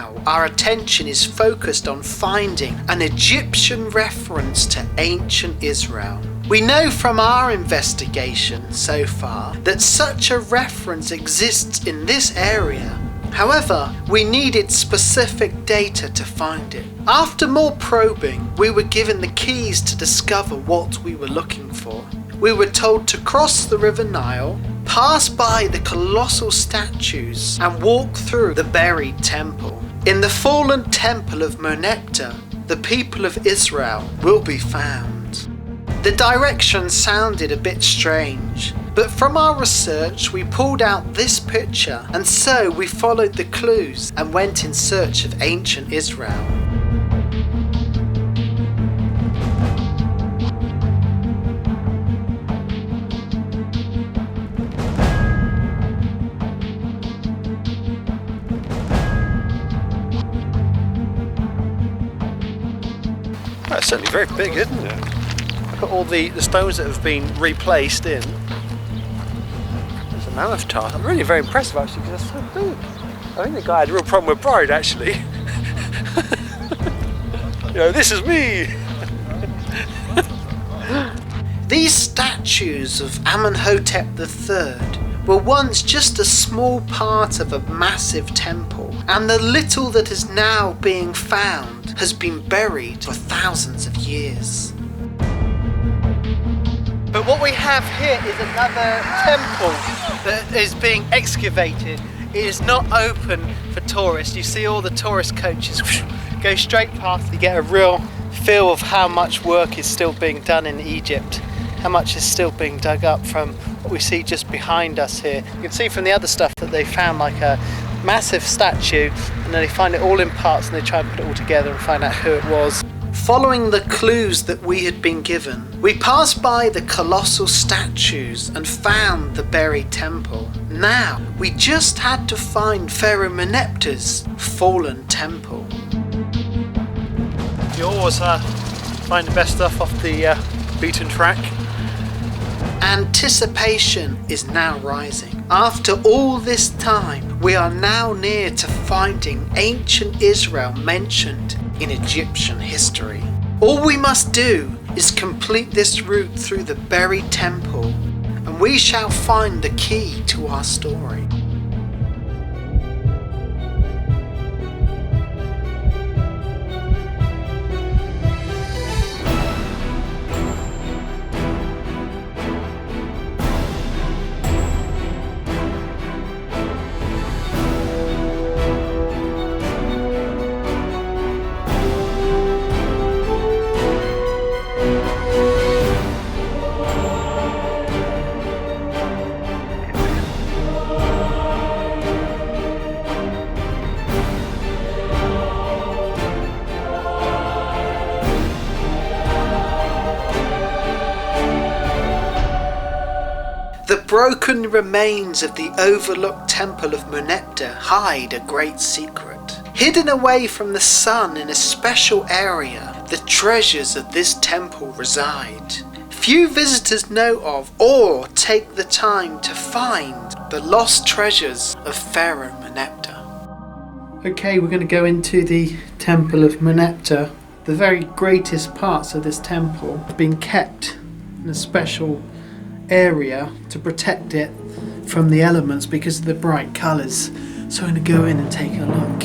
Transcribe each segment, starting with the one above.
Now our attention is focused on finding an Egyptian reference to ancient Israel. We know from our investigation so far that such a reference exists in this area. However, we needed specific data to find it. After more probing, we were given the keys to discover what we were looking for. We were told to cross the River Nile, pass by the colossal statues, and walk through the buried temple. In the fallen temple of Merneptah, the people of Israel will be found. The direction sounded a bit strange, but from our research we pulled out this picture, and so we followed the clues and went in search of ancient Israel. That's certainly very big, isn't it? Look at all the stones that have been replaced in. There's a Merneptah. I'm really very impressed actually because they're so big. I think the guy had a real problem with pride actually. You know, this is me! These statues of Amenhotep III were once just a small part of a massive temple, and the little that is now being found has been buried for thousands of years. But what we have here is another temple that is being excavated. It is not open for tourists. You see all the tourist coaches go straight past. You get a real feel of how much work is still being done in Egypt, how much is still being dug up from what we see just behind us here. You can see from the other stuff that they found like a massive statue, and then they find it all in parts and they try and put it all together and find out who it was. Following the clues that we had been given, we passed by the colossal statues and found the buried temple. Now, we just had to find Pharaoh Merneptah's fallen temple. You always find the best stuff off the beaten track. Anticipation is now rising. After all this time, we are now near to finding ancient Israel mentioned in Egyptian history. All we must do is complete this route through the buried temple, and we shall find the key to our story. The broken remains of the overlooked temple of Merneptah hide a great secret. Hidden away from the sun in a special area, the treasures of this temple reside. Few visitors know of or take the time to find the lost treasures of Pharaoh Merneptah. Okay, we're going to go into the temple of Merneptah. The very greatest parts of this temple have been kept in a special area to protect it from the elements because of the bright colours. So I'm going to go in and take a look.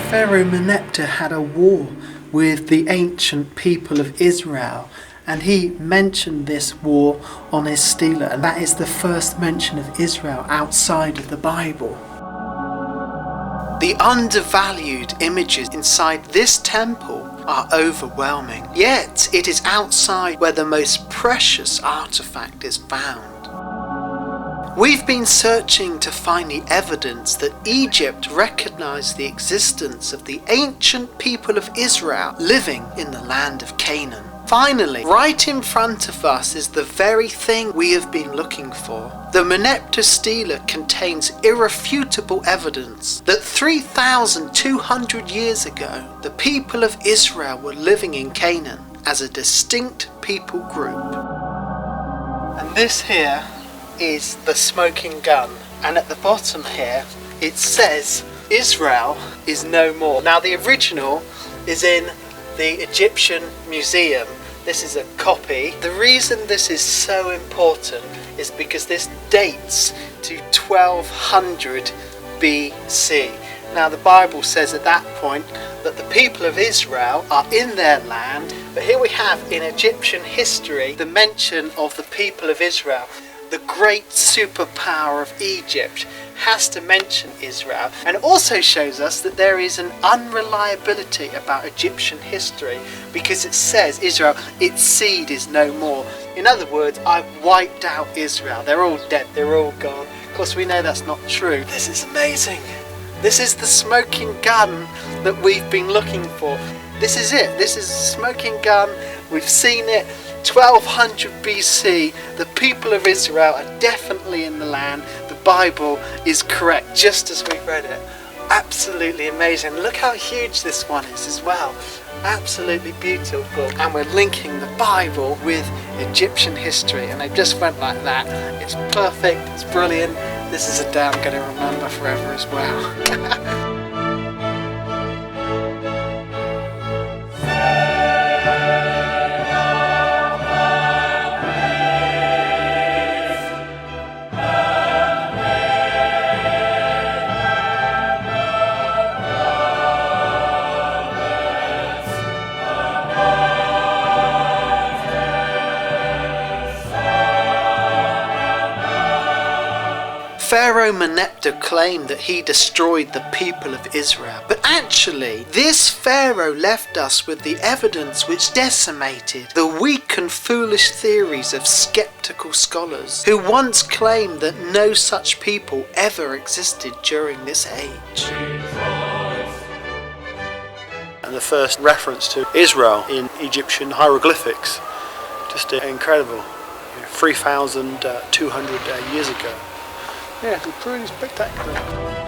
Pharaoh Merneptah had a war with the ancient people of Israel, and he mentioned this war on his stele, and that is the first mention of Israel outside of the Bible. The undervalued images inside this temple are overwhelming, yet it is outside where the most precious artifact is found. We've been searching to find the evidence that Egypt recognized the existence of the ancient people of Israel living in the land of Canaan. Finally, right in front of us is the very thing we have been looking for. The Merneptah stele contains irrefutable evidence that 3,200 years ago, the people of Israel were living in Canaan as a distinct people group. And this here is the smoking gun. And at the bottom here, it says, Israel is no more. Now the original is in the Egyptian Museum. This is a copy. The reason this is so important is because this dates to 1200 BC. Now the Bible says at that point that the people of Israel are in their land, but here we have in Egyptian history the mention of the people of Israel. The great superpower of Egypt has to mention Israel, and it also shows us that there is an unreliability about Egyptian history, because it says Israel, its seed is no more. In other words, I've wiped out Israel. They're all dead, they're all gone. Of course we know that's not true. This is amazing. This is the smoking gun that we've been looking for. This is it. This is a smoking gun. We've seen it. 1200 BC, the people of Israel are definitely in the land. The Bible is correct, just as we've read it. Absolutely amazing. Look how huge this one is as well. Absolutely beautiful. And we're linking the Bible with Egyptian history, and they just went like that. It's perfect, it's brilliant. This is a day I'm going to remember forever as well. Pharaoh Merneptah claimed that he destroyed the people of Israel, but actually this Pharaoh left us with the evidence which decimated the weak and foolish theories of skeptical scholars who once claimed that no such people ever existed during this age. And the first reference to Israel in Egyptian hieroglyphics, just incredible, 3,200 years ago. Yeah, it's pretty spectacular.